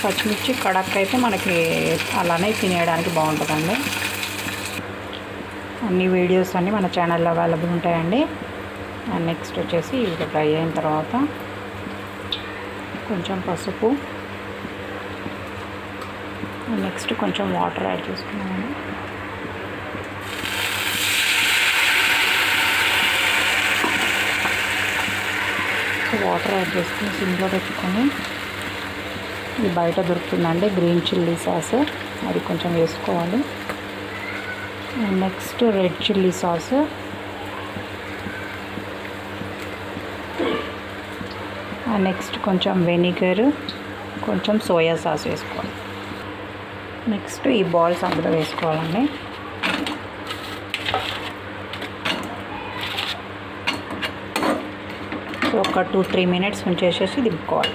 పచ్చిమిర్చి కడక్ అయితే మనకి అలానే తినేయడానికి బాగుంటుందండి. అన్ని వీడియోస్ అన్నీ మన ఛానల్లో అవైలబుల్ ఉంటాయండి. అండ్ నెక్స్ట్ వచ్చేసి ఇవి ఫ్రై అయిన తర్వాత కొంచెం పసుపు, నెక్స్ట్ కొంచెం వాటర్ యాడ్ చేసుకున్నామండి. వాటర్ యాడ్ చేసుకుని సిమ్లో పెట్టుకొని, ఇది బయట దొరుకుతుందండి గ్రీన్ చిల్లీ సాస్, అది కొంచెం వేసుకోవాలి. Next red chilli sauce, next కొంచెం వెనిగర్, కొంచెం సోయా సాస్ వేసుకోవాలి. నెక్స్ట్ ఈ బాల్స్ అందులో వేసుకోవాలండి. సో ఒక 2-3 మినిట్స్ ఉంచేసేసి దింపుకోవాలి.